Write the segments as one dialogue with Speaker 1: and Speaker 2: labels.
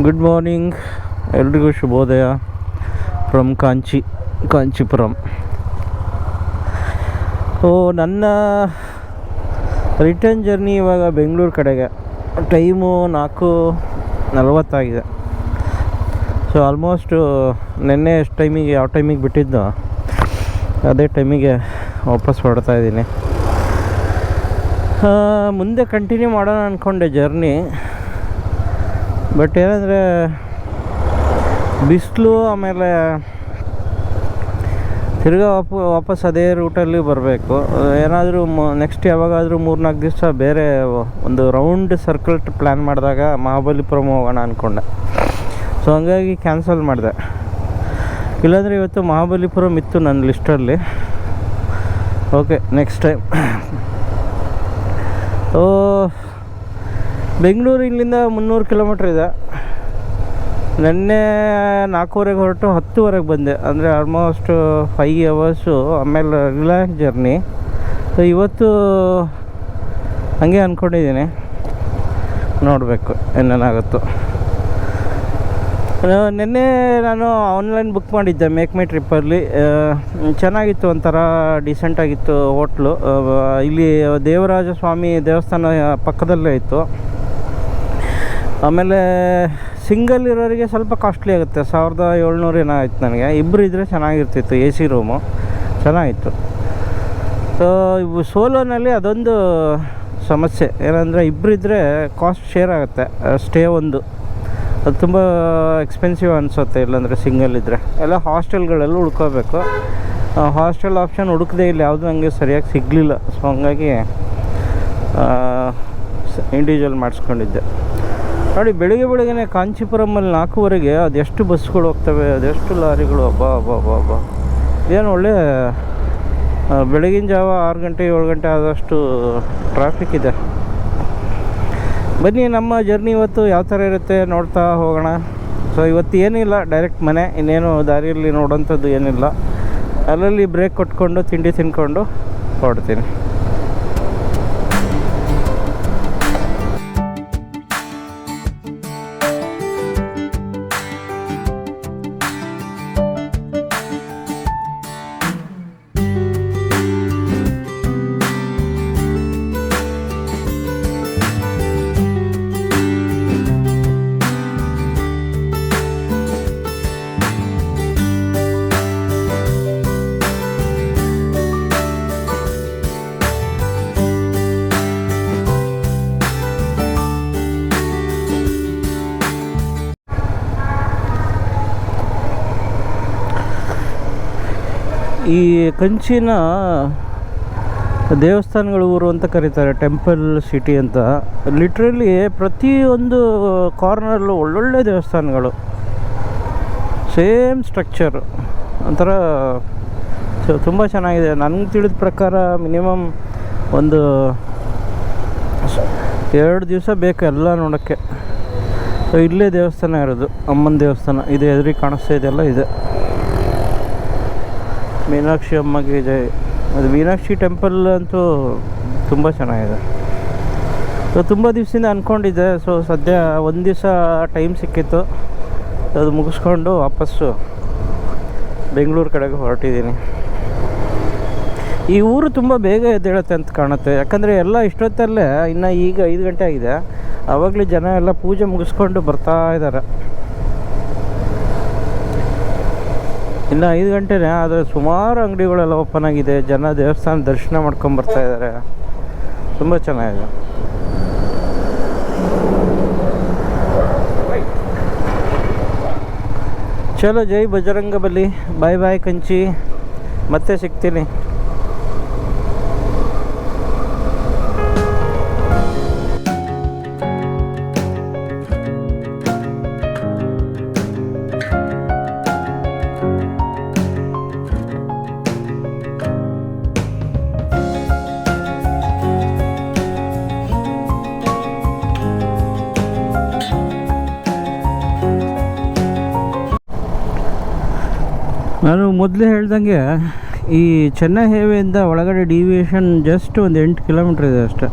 Speaker 1: Good morning, ಎಲ್ರಿಗೂ ಶುಭೋದಯ from Kanchipuram. ನನ್ನ ರಿಟರ್ನ್ ಜರ್ನಿ ಇವಾಗ ಬೆಂಗಳೂರು ಕಡೆಗೆ. ಟೈಮು 4:40 ಸೊ ಆಲ್ಮೋಸ್ಟು ನಿನ್ನೆ ಎಷ್ಟು ಟೈಮಿಗೆ ಯಾವ ಟೈಮಿಗೆ ಬಿಟ್ಟಿದ್ದೋ ಅದೇ ಟೈಮಿಗೆ ವಾಪಸ್ ಹೊರಡ್ತಾ ಇದ್ದೀನಿ. ಮುಂದೆ ಕಂಟಿನ್ಯೂ ಮಾಡೋಣ ಅಂದ್ಕೊಂಡೆ ಜರ್ನಿ. ಬಟ್ ಏನಂದರೆ ಬಿಸಿಲು, ಆಮೇಲೆ ತಿರ್ಗಾ ವಾಪಸ್ ಅದೇ ರೂಟಲ್ಲಿ ಬರಬೇಕು. ಏನಾದರೂ ನೆಕ್ಸ್ಟ್ ಯಾವಾಗಾದರೂ 3-4 ದಿವಸ ಬೇರೆ ಒಂದು ರೌಂಡ್ ಸರ್ಕಲ್ ಪ್ಲ್ಯಾನ್ ಮಾಡಿದಾಗ ಮಹಾಬಲಿಪುರಂ ಹೋಗೋಣ ಅಂದ್ಕೊಂಡೆ. ಸೊ ಹಂಗಾಗಿ ಕ್ಯಾನ್ಸಲ್ ಮಾಡಿದೆ. ಇಲ್ಲಾಂದರೆ ಇವತ್ತು ಮಹಾಬಲಿಪುರಂ ಇತ್ತು ನನ್ನ ಲಿಸ್ಟಲ್ಲಿ. Okay, next time. ಬೆಂಗಳೂರು ಇಲ್ಲಿಂದ 300 ಕಿಲೋಮೀಟ್ರ್ ಇದೆ. ನೆನ್ನೆ 4:15 ಹೊರಟು 10:00 ಬಂದೆ. ಅಂದರೆ ಆಲ್ಮೋಸ್ಟ್ 5 ಅವರ್ಸು. ಆಮೇಲೆ ರಿಲ್ಯಾಕ್ಸ್ ಜರ್ನಿ. ಸೊ ಇವತ್ತು ಹಂಗೆ ಅಂದ್ಕೊಂಡಿದ್ದೀನಿ, ನೋಡಬೇಕು ಏನೇನಾಗುತ್ತೋ. ನಿನ್ನೆ ನಾನು ಆನ್ಲೈನ್ ಬುಕ್ ಮಾಡಿದ್ದೆ ಮೇಕ್ ಮೈ ಟ್ರಿಪ್ಪಲ್ಲಿ. ಚೆನ್ನಾಗಿತ್ತು, ಒಂಥರ ಡಿಸೆಂಟಾಗಿತ್ತು ಹೋಟ್ಲು. ಇಲ್ಲಿ ದೇವರಾಜ ಸ್ವಾಮಿ ದೇವಸ್ಥಾನ ಪಕ್ಕದಲ್ಲೇ ಇತ್ತು. ಆಮೇಲೆ ಸಿಂಗಲ್ ಇರೋರಿಗೆ ಸ್ವಲ್ಪ ಕಾಸ್ಟ್ಲಿ ಆಗುತ್ತೆ, 1700 ಏನೋ ಆಯಿತು ನನಗೆ. ಇಬ್ಬರು ಇದ್ದರೆ ಚೆನ್ನಾಗಿರ್ತಿತ್ತು, AC ರೂಮು ಚೆನ್ನಾಗಿತ್ತು. ಸೊ ಇವು ಸೋಲೋನಲ್ಲಿ ಅದೊಂದು ಸಮಸ್ಯೆ ಏನಂದರೆ, ಇಬ್ಬರಿದ್ದರೆ ಕಾಸ್ಟ್ ಶೇರ್ ಆಗುತ್ತೆ. ಸ್ಟೇ ಒಂದು ಅದು ತುಂಬ ಎಕ್ಸ್ಪೆನ್ಸಿವ್ ಅನಿಸುತ್ತೆ. ಇಲ್ಲಾಂದರೆ ಸಿಂಗಲ್ ಇದ್ದರೆ ಎಲ್ಲ ಹಾಸ್ಟೆಲ್ಗಳೆಲ್ಲ ಹುಡ್ಕೋಬೇಕು. ಹಾಸ್ಟೆಲ್ ಆಪ್ಷನ್ ಹುಡುಕದೆ ಇಲ್ಲಿ ಯಾವುದು ನನಗೆ ಸರಿಯಾಗಿ ಸಿಗಲಿಲ್ಲ. ಸೊ ಹಂಗಾಗಿ ಇಂಡಿವಿಜುವಲ್ ಮಾಡಿಸ್ಕೊಂಡಿದ್ದೆ. ನೋಡಿ, ಬೆಳಗ್ಗೆ ಕಾಂಚೀಪುರಮಲ್ಲಿ 4:00 ಅದೆಷ್ಟು ಬಸ್ಗಳು ಹೋಗ್ತವೆ, ಅದೆಷ್ಟು ಲಾರಿಗಳು. ಹಬ್ಬ ಏನು ಒಳ್ಳೆ ಬೆಳಗಿನ ಜಾವ 6 ಗಂಟೆ 7 ಗಂಟೆ ಆದಷ್ಟು ಟ್ರಾಫಿಕ್ ಇದೆ. ಬನ್ನಿ, ನಮ್ಮ ಜರ್ನಿ ಇವತ್ತು ಯಾವ ಥರ ಇರುತ್ತೆ ನೋಡ್ತಾ ಹೋಗೋಣ. ಸೊ ಇವತ್ತು ಏನಿಲ್ಲ, ಡೈರೆಕ್ಟ್ ಮನೆ. ಇನ್ನೇನು ದಾರಿಯಲ್ಲಿ ನೋಡೋಂಥದ್ದು ಏನಿಲ್ಲ. ಅಲ್ಲಲ್ಲಿ ಬ್ರೇಕ್ ಕೊಟ್ಕೊಂಡು ತಿಂಡಿ ತಿನ್ಕೊಂಡು ಹೊರಡ್ತೀನಿ. ಈ ಕಂಚಿನ ದೇವಸ್ಥಾನಗಳ ಊರು ಅಂತ ಕರೀತಾರೆ, ಟೆಂಪಲ್ ಸಿಟಿ ಅಂತ. ಲಿಟ್ರಲಿ ಪ್ರತಿಯೊಂದು ಕಾರ್ನರ್ಲು ಒಳ್ಳೊಳ್ಳೆ ದೇವಸ್ಥಾನಗಳು, ಸೇಮ್ ಸ್ಟ್ರಕ್ಚರ್, ಒಂಥರ ತುಂಬ ಚೆನ್ನಾಗಿದೆ. ನನಗೆ ತಿಳಿದ ಪ್ರಕಾರ ಮಿನಿಮಮ್ ಒಂದು 2 ದಿವಸ ಬೇಕು ಎಲ್ಲ ನೋಡೋಕ್ಕೆ. ಸೊ ಇಲ್ಲೇ ದೇವಸ್ಥಾನ ಇರೋದು, ಅಮ್ಮನ ದೇವಸ್ಥಾನ ಇದೆ, ಎದುರಿಗೆ ಕಾಣಿಸ್ತಾ ಇದೆಯಲ್ಲ ಇದೆ. ಮೀನಾಕ್ಷಿ ಅಮ್ಮಗೆ ಜೈ. ಅದು ಮೀನಾಕ್ಷಿ ಟೆಂಪಲ್ ಅಂತೂ ತುಂಬ ಚೆನ್ನಾಗಿದೆ. ಸೊ ತುಂಬ ದಿವಸದಿಂದ ಅಂದ್ಕೊಂಡಿದ್ದೆ. ಸೊ ಸದ್ಯ ಒಂದು ದಿವಸ ಟೈಮ್ ಸಿಕ್ಕಿತ್ತು, ಅದು ಮುಗಿಸ್ಕೊಂಡು ವಾಪಸ್ಸು ಬೆಂಗಳೂರು ಕಡೆಗೆ ಹೊರಟಿದ್ದೀನಿ. ಈ ಊರು ತುಂಬ ಬೇಗ ಎದ್ದೇಳುತ್ತೆ ಅಂತ ಕಾಣುತ್ತೆ. ಯಾಕಂದರೆ ಎಲ್ಲ ಇಷ್ಟೊತ್ತಲ್ಲೇ, ಇನ್ನು ಈಗ 5 ಗಂಟೆ ಆಗಿದೆ, ಆವಾಗಲೇ ಜನ ಎಲ್ಲ ಪೂಜೆ ಮುಗಿಸ್ಕೊಂಡು ಬರ್ತಾ ಇದ್ದಾರೆ. ಇನ್ನು 5 ಗಂಟೆನೇ ಆದರೆ ಸುಮಾರು ಅಂಗಡಿಗಳೆಲ್ಲ ಓಪನ್ ಆಗಿದೆ. ಜನ ದೇವಸ್ಥಾನ ದರ್ಶನ ಮಾಡ್ಕೊಂಡು ಬರ್ತಾ ಇದ್ದಾರೆ. ತುಂಬ ಚೆನ್ನಾಗಿದೆ. ಚಲೋ, ಜೈ ಬಜರಂಗಬಲಿ. ಬಾಯ್ ಬಾಯ್ ಕಂಚಿ, ಮತ್ತೆ ಸಿಗ್ತೀನಿ. ನಾನು ಮೊದಲೇ ಹೇಳ್ದಂಗೆ ಈ ಚೆನ್ನೈ ಹೈವೇಯಿಂದ ಒಳಗಡೆ ಡಿವಿಯೇಷನ್ ಜಸ್ಟ್ ಒಂದು 8 ಕಿಲೋಮೀಟ್ರ್ ಇದೆ ಅಷ್ಟೆ.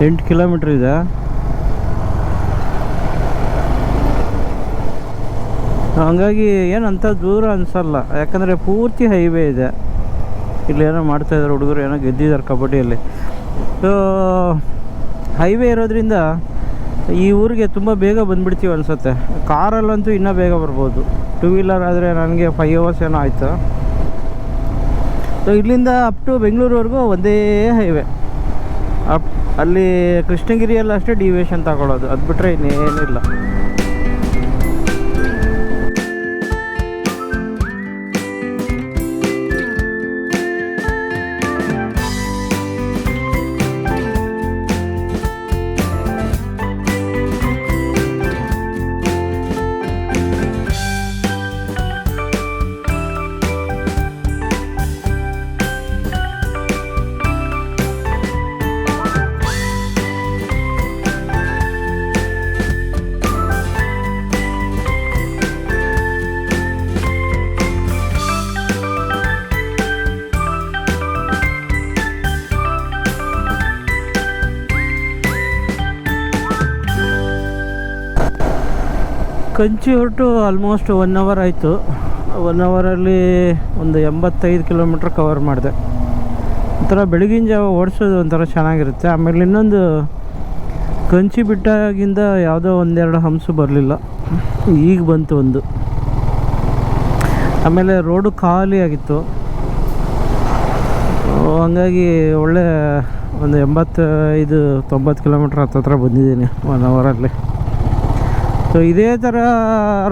Speaker 1: 8 ಕಿಲೋಮೀಟ್ರ್ ಇದೆ. ಹಂಗಾಗಿ ಏನಂತ ದೂರ ಅನಿಸಲ್ಲ, ಯಾಕಂದರೆ ಪೂರ್ತಿ ಹೈವೇ ಇದೆ. ಇಲ್ಲೇನೋ ಮಾಡ್ತಾಯಿದ್ದಾರೆ ಹುಡುಗರು, ಏನೋ ಗೆದ್ದಿದ್ದಾರೆ ಕಬಡ್ಡಿಯಲ್ಲಿ. ಸೊ ಹೈವೇ ಇರೋದ್ರಿಂದ ಈ ಊರಿಗೆ ತುಂಬ ಬೇಗ ಬಂದುಬಿಡ್ತೀವಿ ಅನಿಸುತ್ತೆ. ಕಾರಲ್ಲಂತೂ ಇನ್ನೂ ಬೇಗ ಬರ್ಬೋದು. ಟೂ ವೀಲರ್ ಆದರೆ ನನಗೆ 5 hours ಏನೋ ಆಯಿತು. ಸೊ ಇಲ್ಲಿಂದ ಅಪ್ ಟು ಬೆಂಗಳೂರುವರೆಗೂ ಒಂದೇ ಹೈವೇ. ಅಲ್ಲಿ ಕೃಷ್ಣಗಿರಿಯಲ್ಲಿ ಅಷ್ಟೇ ಡಿವಿಯೇಷನ್ ತಗೊಳ್ಳೋದು, ಅದು ಬಿಟ್ಟರೆ ಇನ್ನೇನಿಲ್ಲ. ಕಂಚಿ ಹೊರಟು ಆಲ್ಮೋಸ್ಟ್ 1 hour ಆಯಿತು. 1 ಅವರಲ್ಲಿ ಒಂದು 85 ಕಿಲೋಮೀಟ್ರ್ ಕವರ್ ಮಾಡಿದೆ. ಒಂಥರ ಬೆಳಗಿನ ಜಾವ ಓಡಿಸೋದು ಒಂಥರ ಚೆನ್ನಾಗಿರುತ್ತೆ. ಆಮೇಲೆ ಇನ್ನೊಂದು, ಕಂಚಿ ಬಿಟ್ಟಾಗಿಂದ ಯಾವುದೋ 1-2 ಹಂಸು ಬರಲಿಲ್ಲ, ಈಗ ಬಂತು ಒಂದು. ಆಮೇಲೆ ರೋಡು ಖಾಲಿ ಆಗಿತ್ತು, ಹಂಗಾಗಿ ಒಳ್ಳೆ ಒಂದು 85-90 ಕಿಲೋಮೀಟ್ರ್ ಹತ್ರ ಬಂದಿದ್ದೀನಿ 1 ಅವರಲ್ಲಿ. ಸೊ ಇದೇ ಥರ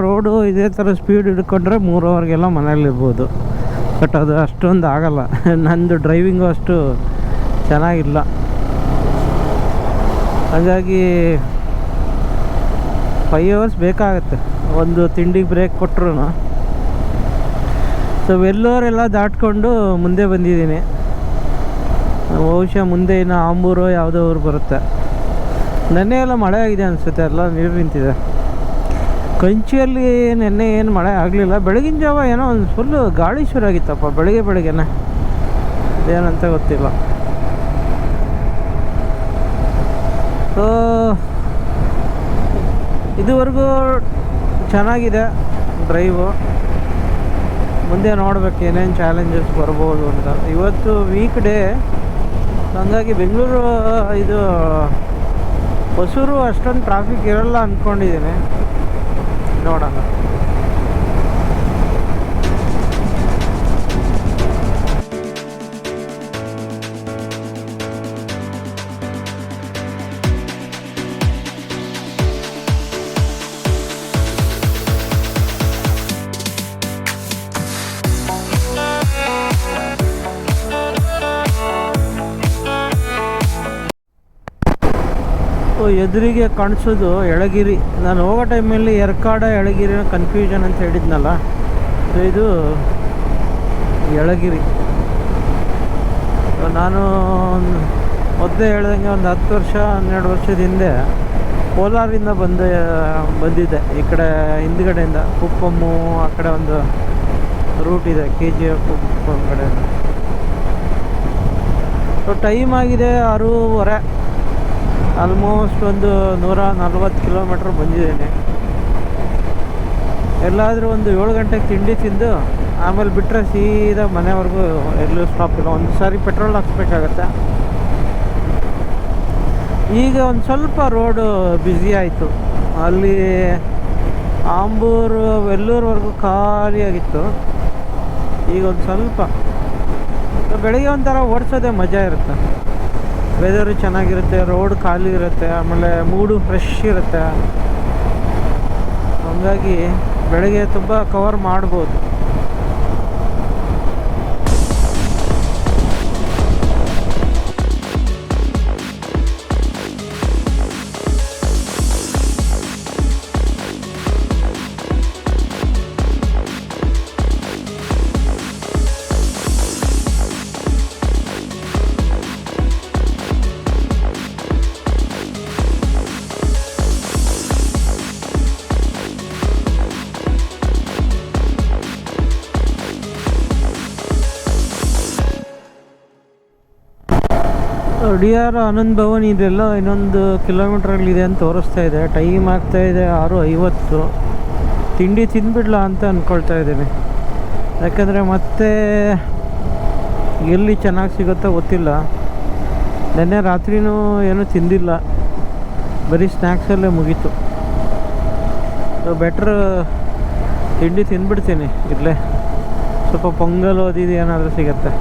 Speaker 1: ರೋಡು, ಇದೇ ಥರ ಸ್ಪೀಡ್ ಹಿಡ್ಕೊಂಡ್ರೆ 3 ಅವರ್ಗೆಲ್ಲ ಮನೇಲಿರ್ಬೋದು. ಬಟ್ ಅದು ಅಷ್ಟೊಂದು ಆಗಲ್ಲ. ನಂದು ಡ್ರೈವಿಂಗು ಅಷ್ಟು ಚೆನ್ನಾಗಿಲ್ಲ, ಹಾಗಾಗಿ 5 hours ಬೇಕಾಗುತ್ತೆ ಒಂದು ತಿಂಡಿಗೆ ಬ್ರೇಕ್ ಕೊಟ್ಟರು. ಸೊ ವೆಲ್ಲೂರೆಲ್ಲ ದಾಟ್ಕೊಂಡು ಮುಂದೆ ಬಂದಿದ್ದೀನಿ. ಬಹುಶಃ ಮುಂದೆ ಇನ್ನು ಆಂಬೂರು ಯಾವುದೋ ಊರು ಬರುತ್ತೆ. ನೆನ್ನೆ ಎಲ್ಲ ಮಳೆ ಆಗಿದೆ ಅನಿಸುತ್ತೆ, ಎಲ್ಲ ನೀರು ನಿಂತಿದೆ. ಕಂಚಿಯಲ್ಲಿ ನೆನ್ನೆ ಏನು ಮಳೆ ಆಗಲಿಲ್ಲ. ಬೆಳಗಿನ ಜಾವ ಏನೋ ಒಂದು ಫುಲ್ಲು ಗಾಳಿ ಶುರು ಆಗಿತ್ತಪ್ಪ, ಬೆಳಗ್ಗೆನೇ. ಅದೇನಂತ ಗೊತ್ತಿಲ್ಲ. ಸೊ ಇದುವರೆಗೂ ಚೆನ್ನಾಗಿದೆ ಡ್ರೈವು. ಮುಂದೆ ನೋಡ್ಬೇಕು ಏನೇನು ಚಾಲೆಂಜಸ್ ಬರ್ಬೋದು ಅಂತ. ಇವತ್ತು ವೀಕ್ ಡೇ, ಹಾಗಾಗಿ ಬೆಂಗಳೂರು ಇದು ಹೊಸೂರು ಅಷ್ಟೊಂದು ಟ್ರಾಫಿಕ್ ಇರಲ್ಲ ಅಂದ್ಕೊಂಡಿದ್ದೀನಿ, ನೋಡೋಣ. ಎದುರಿಗೆ ಕಾಣಿಸೋದು ಯಳಗಿರಿ. ನಾನು ಹೋಗೋ ಟೈಮಲ್ಲಿ ಎರ್ಕಾಡ ಯಳಗಿರಿನ ಕನ್ಫ್ಯೂಷನ್ ಅಂತ ಹೇಳಿದ್ನಲ್ಲ, ಸೊ ಇದು ಯಳಗಿರಿ. ನಾನು ಮೊದಲೇ ಹೇಳ್ದಂಗೆ ಒಂದು 10 ವರ್ಷ 12 ವರ್ಷದ ಹಿಂದೆ ಕೋಲಾರಿಂದ ಬಂದಿದ್ದೆ ಈ ಕಡೆ ಹಿಂದ್ಗಡೆಯಿಂದ. ಕುಪ್ಪಮ್ಮು ಆ ಕಡೆ ಒಂದು ರೂಟ್ ಇದೆ, KGF ಕುಪ್ಪಮ್ ಕಡೆಯಿಂದ. ಸೊ ಟೈಮ್ ಆಗಿದೆ 6:30, ಆಲ್ಮೋಸ್ಟ್ ಒಂದು 140 ಕಿಲೋಮೀಟ್ರ್ ಬಂದಿದ್ದೇನೆ. ಎಲ್ಲಾದರೂ ಒಂದು 7 ಗಂಟೆಗೆ ತಿಂಡಿ ತಿಂದು ಆಮೇಲೆ ಬಿಟ್ಟರೆ ಸೀದಾ ಮನೆವರೆಗೂ ಎಲ್ಲೂ ಸ್ಟಾಪ್ ಇಲ್ಲ. ಒಂದು ಸಾರಿ ಪೆಟ್ರೋಲ್ ಹಾಕ್ಸ್ಬೇಕಾಗತ್ತೆ. ಈಗ ಒಂದು ಸ್ವಲ್ಪ ರೋಡು ಬ್ಯುಸಿ ಆಯಿತು. ಅಲ್ಲಿ ಆಂಬೂರು ವೆಲ್ಲೂರ್ವರೆಗೂ ಖಾಲಿಯಾಗಿತ್ತು. ಈಗ ಒಂದು ಸ್ವಲ್ಪ ಬೆಳಗ್ಗೆ ಒಂಥರ ಓಡಿಸೋದೇ ಮಜಾ ಇರುತ್ತೆ. ವೆದರು ಚೆನ್ನಾಗಿರುತ್ತೆ, ರೋಡ್ ಖಾಲಿ ಇರುತ್ತೆ, ಆಮೇಲೆ ಮೂಡು ಫ್ರೆಶ್ ಇರುತ್ತೆ. ಹಾಗಾಗಿ ಬೆಳಗ್ಗೆ ತುಂಬ ಕವರ್ ಮಾಡ್ಬೋದು. DRR ಆನಂದ್ ಭವನ್ ಇದೆಲ್ಲ ಇನ್ನೊಂದು ಕಿಲೋಮೀಟ್ರಲ್ಲಿದೆ ಅಂತ ತೋರಿಸ್ತಾ ಇದೆ. ಟೈಮ್ ಆಗ್ತಾಯಿದೆ 6:50.
Speaker 2: ತಿಂಡಿ ತಿಂದ್ಬಿಡ್ಲಾ ಅಂತ ಅಂದ್ಕೊಳ್ತಾ ಇದ್ದೀನಿ. ಯಾಕಂದರೆ ಮತ್ತೆ ಎಲ್ಲಿ ಚೆನ್ನಾಗಿ ಸಿಗುತ್ತೋ ಗೊತ್ತಿಲ್ಲ. ನೆನ್ನೆ ರಾತ್ರಿನೂ ಏನೂ ತಿಂದಿಲ್ಲ, ಬರೀ ಸ್ನ್ಯಾಕ್ಸಲ್ಲೇ ಮುಗೀತು. ಬೆಟ್ರ್ ತಿಂಡಿ ತಿಂದ್ಬಿಡ್ತೀನಿ ಇಲ್ಲೇ. ಸ್ವಲ್ಪ ಪೊಂಗಲ್ ಓದಿದ್ದು ಏನಾದರೂ ಸಿಗತ್ತೆ.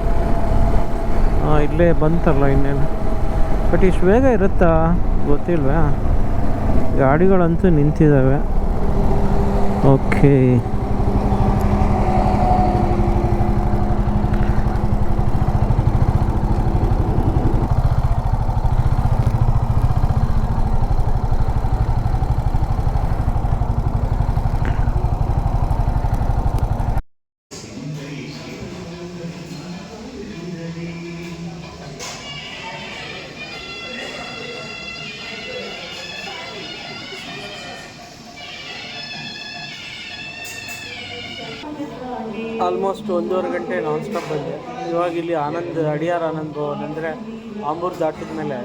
Speaker 2: ಇಲ್ಲೇ ಬಂತಲ್ಲ ಇನ್ನೇನು. ಬಟ್ ಇಷ್ಟು ಬೇಗ ಇರುತ್ತಾ ಗೊತ್ತಿಲ್ವಾ. ಗಾಡಿಗಳಂತೂ ನಿಂತಿದ್ದಾವೆ. ಓಕೆ, ಆಲ್ಮೋಸ್ಟ್ 1.5 ಗಂಟೆ ನಾನ್ ಸ್ಟಾಪ್ ಬಂದೆ. ಇವಾಗ ಇಲ್ಲಿ ಅಡಿಯಾರ್ ಆನಂದ್ ಭವನ್ ಅಂದರೆ ಆಂಬೂರು ದಾಟಿದ ಮೇಲೆ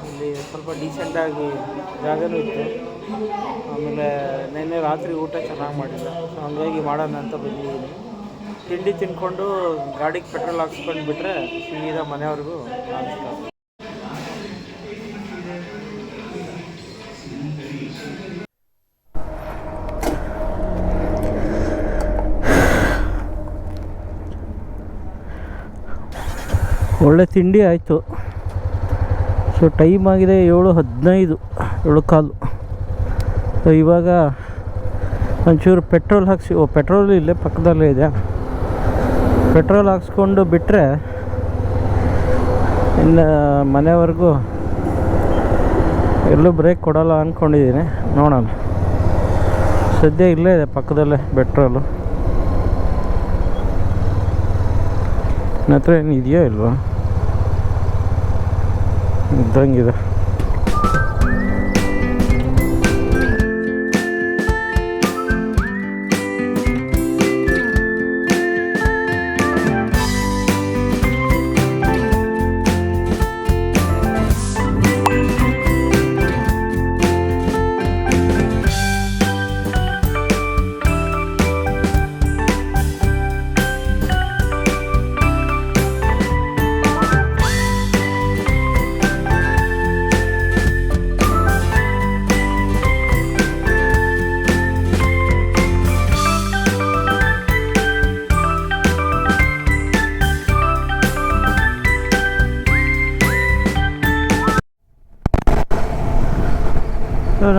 Speaker 2: ಇಲ್ಲಿ ಸ್ವಲ್ಪ ಡೀಸೆಂಟಾಗಿ ಜಾಗನೂ ಇತ್ತು. ಆಮೇಲೆ ನೆನ್ನೆ ರಾತ್ರಿ ಊಟ ಚೆನ್ನಾಗಿ ಮಾಡಿಲ್ಲ, ಸೊ ಹಂಗಾಗಿ ಮಾಡೋಣ ಅಂತ ಬಂದಿದ್ದೀನಿ. ತಿಂಡಿ ತಿಂದ್ಕೊಂಡು ಗಾಡಿಗೆ ಪೆಟ್ರೋಲ್ ಹಾಕ್ಸ್ಕೊಂಡು ಬಿಟ್ಟರೆ ಸೀದಾ ಮನೆಯವ್ರಿಗೂ ನಾನ್ ಸ್ಟಾಪ್. ಒಳ್ಳೆ ತಿಂಡಿ ಆಯಿತು. ಸೊ ಟೈಮ್ ಆಗಿದೆ 7:15, 7:15. ಸೊ ಇವಾಗ ಒಂಚೂರು ಪೆಟ್ರೋಲ್ ಹಾಕ್ಸಿ, ಪೆಟ್ರೋಲ್ ಇಲ್ಲೇ ಪಕ್ಕದಲ್ಲೇ ಇದೆ, ಪೆಟ್ರೋಲ್ ಹಾಕ್ಸ್ಕೊಂಡು ಬಿಟ್ಟರೆ ಇನ್ನು ಮನೆವರೆಗೂ ಎಲ್ಲೂ ಬ್ರೇಕ್ ಕೊಡೋಲ್ಲ ಅಂದ್ಕೊಂಡಿದ್ದೀನಿ. ನೋಡೋಣ. ಸದ್ಯ ಇಲ್ಲೇ ಇದೆ ಪಕ್ಕದಲ್ಲೇ ಪೆಟ್ರೋಲು. ನನ್ನ ಹತ್ರ ಏನು ಇದೆಯೋ ಇಲ್ವಾ, ಇದ್ದಂಗಿದೆ.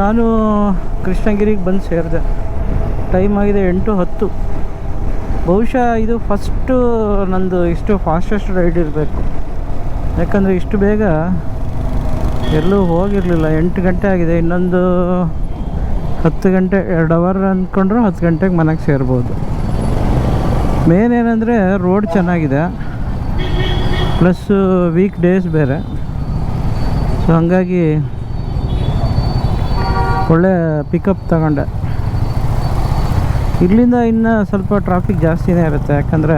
Speaker 2: ನಾನು ಕೃಷ್ಣಗಿರಿಗೆ ಬಂದು ಸೇರಿದೆ. ಟೈಮ್ ಆಗಿದೆ 8:10. ಬಹುಶಃ ಇದು ಫಸ್ಟು ನಂದು ಇಷ್ಟು ಫಾಸ್ಟೆಸ್ಟ್ ರೈಡ್ ಇರಬೇಕು. ಯಾಕಂದರೆ ಇಷ್ಟು ಬೇಗ ಎಲ್ಲೂ ಹೋಗಿರಲಿಲ್ಲ. 8 ಗಂಟೆ ಆಗಿದೆ, ಇನ್ನೊಂದು 10 ಗಂಟೆ, 2 ಅವರ್ ಅಂದ್ಕೊಂಡ್ರೆ 10 ಗಂಟೆಗೆ ಮನೆಗೆ ಸೇರ್ಬೋದು. ಮೇನ್ ಏನಂದರೆ ರೋಡ್ ಚೆನ್ನಾಗಿದೆ, ಪ್ಲಸ್ ವೀಕ್ ಡೇಸ್ ಬೇರೆ. ಸೊ ಹಾಗಾಗಿ ಒಳ್ಳೆ ಪಿಕಪ್ ತಗೊಂಡೆ. ಇಲ್ಲಿಂದ ಇನ್ನು ಸ್ವಲ್ಪ ಟ್ರಾಫಿಕ್ ಜಾಸ್ತಿನೇ ಇರುತ್ತೆ. ಯಾಕಂದರೆ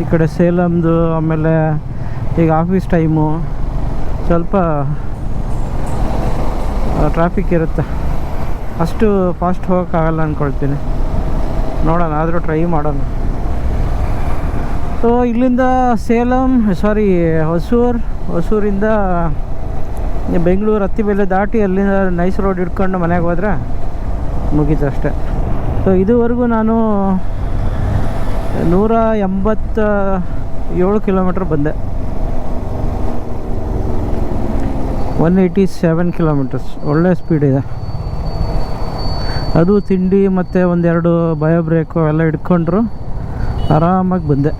Speaker 2: ಈ ಕಡೆ ಸೇಲಮ್ದು, ಆಮೇಲೆ ಈಗ ಆಫೀಸ್ ಟೈಮು ಸ್ವಲ್ಪ ಟ್ರಾಫಿಕ್ ಇರುತ್ತೆ. ಅಷ್ಟು ಫಾಸ್ಟ್ ಹೋಗೋಕ್ಕಾಗಲ್ಲ ಅಂದ್ಕೊಳ್ತೀನಿ. ನೋಡೋಣ, ಆದರೂ ಟ್ರೈ ಮಾಡೋಣ. ಸೊ ಇಲ್ಲಿಂದ ಹೊಸೂರಿಂದ ಬೆಂಗಳೂರು ಹತ್ತಿಬೆಲೆ ದಾಟಿ ಅಲ್ಲಿಂದ ನೈಸ್ ರೋಡ್ ಹಿಡ್ಕೊಂಡು ಮನೆಗೆ ಹೋದರೆ ಮುಗೀತು ಅಷ್ಟೆ. ಸೊ ಇದುವರೆಗೂ ನಾನು 187 ಕಿಲೋಮೀಟ್ರ್ ಬಂದೆ. 187 ಕಿಲೋಮೀಟರ್ಸ್, ಒಳ್ಳೆ ಸ್ಪೀಡ್ ಇದೆ. ಅದು ತಿಂಡಿ ಮತ್ತು ಒಂದೆರಡು ಬಯೋ ಬ್ರೇಕು ಎಲ್ಲ ಹಿಡ್ಕೊಂಡ್ರು ಆರಾಮಾಗಿ ಬಂದೆ.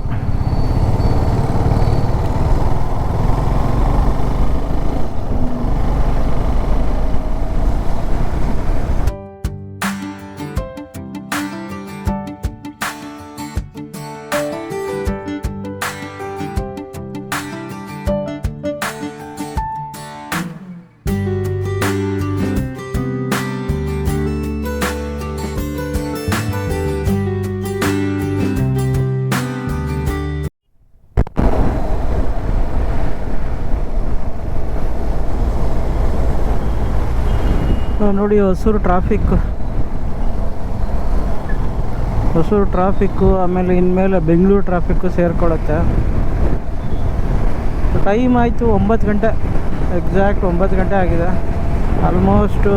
Speaker 2: ನೋಡಿ ಹೊಸೂರು ಟ್ರಾಫಿಕ್
Speaker 1: ಹೊಸೂರು ಟ್ರಾಫಿಕ್ಕು, ಆಮೇಲೆ ಇನ್ಮೇಲೆ ಬೆಂಗಳೂರು ಟ್ರಾಫಿಕ್ಕು ಸೇರಿಕೊಳ್ಳುತ್ತೆ. ಟೈಮ್ ಆಯಿತು 9 ಗಂಟೆ, ಎಕ್ಸಾಕ್ಟ್ 9 ಗಂಟೆ ಆಗಿದೆ. ಆಲ್ಮೋಸ್ಟು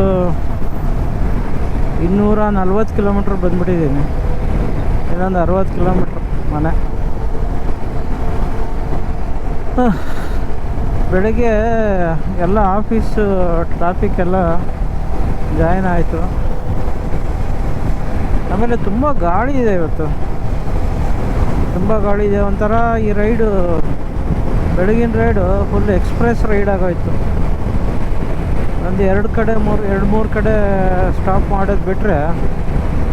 Speaker 1: 240 ಕಿಲೋಮೀಟ್ರ್ ಬಂದುಬಿಟ್ಟಿದ್ದೀನಿ. ಇನ್ನೊಂದು 60 ಕಿಲೋಮೀಟ್ರ್ ಮನೆ. ಬೆಳಗ್ಗೆ ಎಲ್ಲ ಆಫೀಸು ಟ್ರಾಫಿಕ್ ಎಲ್ಲ ಜಾಯಿನ್ ಆಯಿತು. ಆಮೇಲೆ ತುಂಬ ಗಾಳಿ ಇದೆ ಇವತ್ತು, ತುಂಬ ಗಾಳಿ ಇದೆ. ಒಂಥರ ಈ ರೈಡು, ಬೆಳಗಿನ ರೈಡು ಫುಲ್ ಎಕ್ಸ್ಪ್ರೆಸ್ ರೈಡ್ ಆಗೋಯ್ತು. ಒಂದು 2-3 ಕಡೆ ಸ್ಟಾಪ್ ಮಾಡೋದು ಬಿಟ್ಟರೆ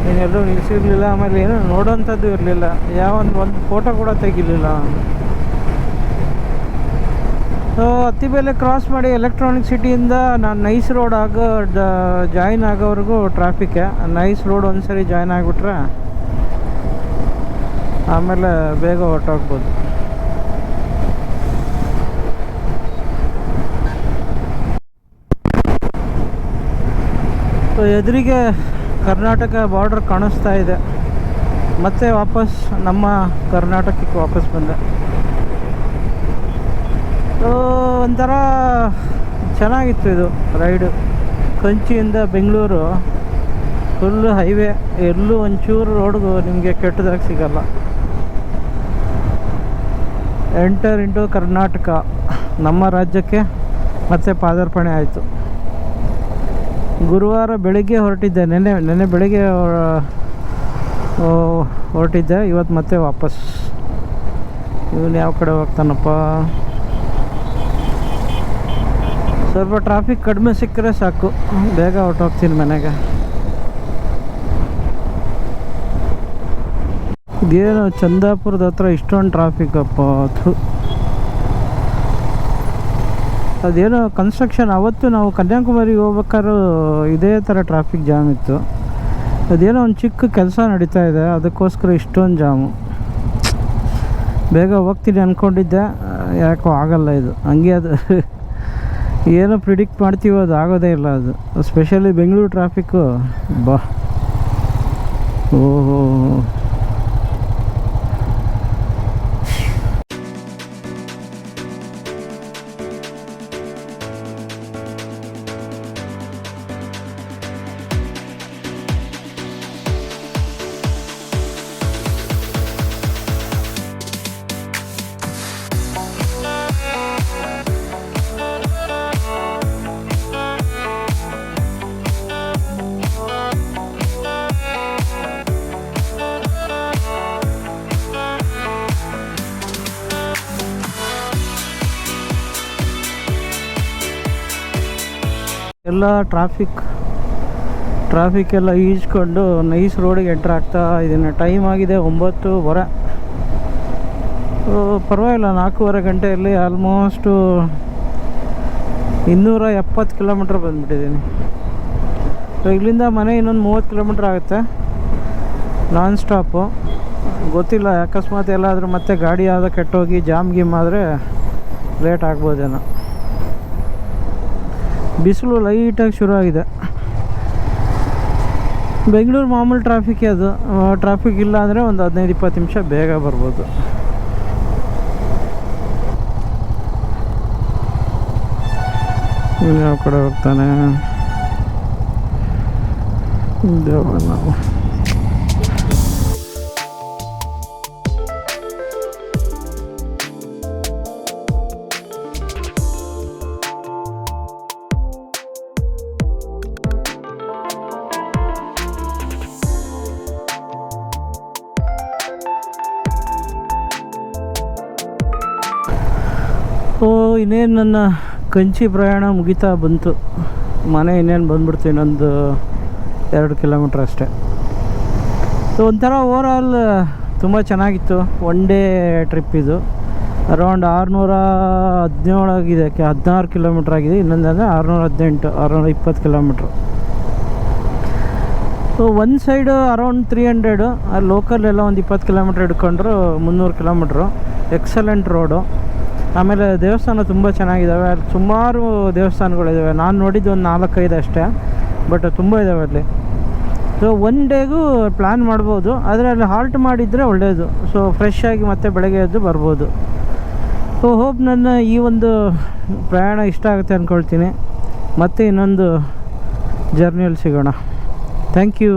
Speaker 1: ಇನ್ನೆಲ್ಲೂ ನಿಲ್ಲಿಸಿರಲಿಲ್ಲ. ಆಮೇಲೆ ಏನೂ ನೋಡೋವಂಥದ್ದು ಇರಲಿಲ್ಲ, ಒಂದು ಫೋಟೋ ಕೂಡ ತೆಗಿಲಿಲ್ಲ. ಸೊ ಅತ್ತಿಬೇಲೆ ಕ್ರಾಸ್ ಮಾಡಿ ಎಲೆಕ್ಟ್ರಾನಿಕ್ ಸಿಟಿಯಿಂದ ನಾನು ನೈಸ್ ರೋಡ್ ಜಾಯಿನ್ ಆಗೋವರೆಗೂ ಟ್ರಾಫಿಕ್ಕೆ. ನೈಸ್ ರೋಡ್ ಒಂದು ಸರಿ ಜಾಯಿನ್ ಆಗಿಬಿಟ್ರೆ ಆಮೇಲೆ ಬೇಗ ಹೊರಟೋಗ್ಬೋದು. ಸೊ ಎದುರಿಗೆ ಕರ್ನಾಟಕ ಬಾರ್ಡರ್ ಕಾಣಿಸ್ತಾ ಇದೆ. ಮತ್ತೆ ವಾಪಸ್ ನಮ್ಮ ಕರ್ನಾಟಕಕ್ಕೆ ವಾಪಸ್ ಬಂದೆ. ಒಂಥರ ಚೆನ್ನಾಗಿತ್ತು ಇದು ರೈಡು. ಕಂಚಿಯಿಂದ ಬೆಂಗಳೂರು ಫುಲ್ ಹೈವೇ, ಎಲ್ಲೂ ಒಂಚೂರು ರೋಡ್ಗೂ ನಿಮಗೆ ಕೆಟ್ಟದಾಗಿ ಸಿಗಲ್ಲ. ಎಂಟರ್ ಇಂಟು ಕರ್ನಾಟಕ, ನಮ್ಮ ರಾಜ್ಯಕ್ಕೆ ಮತ್ತೆ ಪಾದಾರ್ಪಣೆ ಆಯಿತು. ಗುರುವಾರ ಬೆಳಿಗ್ಗೆ ಹೊರಟಿದ್ದೆ, ನೆನ್ನೆ ಬೆಳಿಗ್ಗೆ ಹೊರಟಿದ್ದೆ. ಇವತ್ತು ಮತ್ತೆ ವಾಪಸ್. ಇವನು ಯಾವ ಕಡೆ ಹೋಗ್ತಾನಪ್ಪ? ಸ್ವಲ್ಪ ಟ್ರಾಫಿಕ್ ಕಡಿಮೆ ಸಿಕ್ಕರೆ ಸಾಕು, ಬೇಗ ಹೊರಟೋಗ್ತೀನಿ ಮನೆಗೆ. ಇದೇನು ಚಂದಾಪುರದ ಹತ್ರ ಇಷ್ಟೊಂದು ಟ್ರಾಫಿಕಪ್ಪ. ಅದೇನೋ ಕನ್ಸ್ಟ್ರಕ್ಷನ್. ಅವತ್ತು ನಾವು ಕನ್ಯಾಕುಮಾರಿಗೆ ಹೋಗ್ಬೇಕಾದ್ರೂ ಇದೇ ಥರ ಟ್ರಾಫಿಕ್ ಜಾಮ್ ಇತ್ತು. ಅದೇನೋ ಒಂದು ಚಿಕ್ಕ ಕೆಲಸ ನಡೀತಾ ಇದೆ, ಅದಕ್ಕೋಸ್ಕರ ಇಷ್ಟೊಂದು ಜಾಮು. ಬೇಗ ಹೋಗ್ತೀನಿ ಅಂದ್ಕೊಂಡಿದ್ದೆ, ಯಾಕೋ ಆಗಲ್ಲ ಇದು. ಹಂಗೆ ಅದು ಏನೋ ಪ್ರಿಡಿಕ್ಟ್ ಮಾಡ್ತೀವೋ ಅದು ಆಗೋದೇ ಇಲ್ಲ. ಅದು ಸ್ಪೆಷಲಿ ಬೆಂಗಳೂರು ಟ್ರಾಫಿಕ್ಕು ಬಾ, ಓಹೋ. ಎಲ್ಲ ಟ್ರಾಫಿಕ್ ಎಲ್ಲ ಈಜ್ಕೊಂಡು ನೈಸ್ ರೋಡಿಗೆ ಎಂಟ್ರ್ ಆಗ್ತಾ ಇದನ್ನು. ಟೈಮ್ ಆಗಿದೆ 9:15. ಪರವಾಗಿಲ್ಲ, 4.5 ಗಂಟೆಯಲ್ಲಿ ಆಲ್ಮೋಸ್ಟು 270 ಕಿಲೋಮೀಟ್ರ್ ಬಂದುಬಿಟ್ಟಿದ್ದೀನಿ. ಸೊ ಇಲ್ಲಿಂದ ಮನೆ ಇನ್ನೊಂದು 30 ಕಿಲೋಮೀಟ್ರ್ ಆಗುತ್ತೆ ನಾನ್ ಸ್ಟಾಪು. ಗೊತ್ತಿಲ್ಲ, ಅಕಸ್ಮಾತ್ ಎಲ್ಲಾದರೂ ಮತ್ತೆ ಗಾಡಿ ಯಾವುದೋ ಕೆಟ್ಟೋಗಿ ಜಾಮ್ ಗೀಮ್ ಆದರೆ ಲೇಟ್ ಆಗ್ಬೋದೇನೋ. ಬಿಸಿಲು ಲೈಟಾಗಿ ಶುರು ಆಗಿದೆ. ಬೆಂಗಳೂರು ಮಾಮೂಲು ಟ್ರಾಫಿಕ್, ಅದು ಟ್ರಾಫಿಕ್ ಇಲ್ಲ ಅಂದರೆ ಒಂದು 15-20 ನಿಮಿಷ ಬೇಗ ಬರ್ಬೋದು. ಯಾವ ಕಡೆ ಹೋಗ್ತಾನೆ ನಾವು? ಇನ್ನೇನು ನನ್ನ ಕಂಚಿ ಪ್ರಯಾಣ ಮುಗಿತಾ ಬಂತು. ಮನೆ ಇನ್ನೇನು ಬಂದ್ಬಿಡ್ತು, ಇನ್ನೊಂದು 2 ಕಿಲೋಮೀಟ್ರ್ ಅಷ್ಟೇ. ಸೊ ಒಂಥರ ಓವರಾಲ್ ತುಂಬ ಚೆನ್ನಾಗಿತ್ತು. 1 ಡೇ ಟ್ರಿಪ್ ಇದು. ಅರೌಂಡ್ 617 ಆಗಿದೆ, 16 ಕಿಲೋಮೀಟ್ರ್ ಆಗಿದೆ. ಇನ್ನೊಂದಂದರೆ 618, 620 ಕಿಲೋಮೀಟ್ರು. ಸೊ ಒಂದು ಸೈಡು ಅರೌಂಡ್ 300, ಲೋಕಲ್ ಎಲ್ಲ ಒಂದು 20 ಕಿಲೋಮೀಟ್ರ್ ಹಿಡ್ಕೊಂಡ್ರು 300 ಕಿಲೋಮೀಟ್ರು. Excellent road. ಆಮೇಲೆ ದೇವಸ್ಥಾನ ತುಂಬ ಚೆನ್ನಾಗಿದ್ದಾವೆ. ಸುಮಾರು ದೇವಸ್ಥಾನಗಳಿದ್ದಾವೆ. ನಾನು ನೋಡಿದ್ದು ಒಂದು 4-5 ಅಷ್ಟೇ, ಬಟ್ ತುಂಬ ಇದ್ದಾವೆ ಅಲ್ಲಿ. ಸೊ ಒನ್ ಡೇಗೂ ಪ್ಲ್ಯಾನ್ ಮಾಡ್ಬೋದು, ಆದರೆ ಅಲ್ಲಿ ಹಾಲ್ಟ್ ಮಾಡಿದರೆ ಒಳ್ಳೆಯದು. ಸೊ ಫ್ರೆಶ್ ಆಗಿ ಮತ್ತೆ ಬೆಳಗ್ಗೆ ಎದ್ದು ಬರ್ಬೋದು. ಸೊ ಹೋಪ್ ನನ್ನ ಈ ಒಂದು ಪ್ರಯಾಣ ಇಷ್ಟ ಆಗುತ್ತೆ ಅಂದ್ಕೊಳ್ತೀನಿ. ಮತ್ತೆ ಇನ್ನೊಂದು ಜರ್ನಿಯಲ್ಲಿ ಸಿಗೋಣ. Thank you.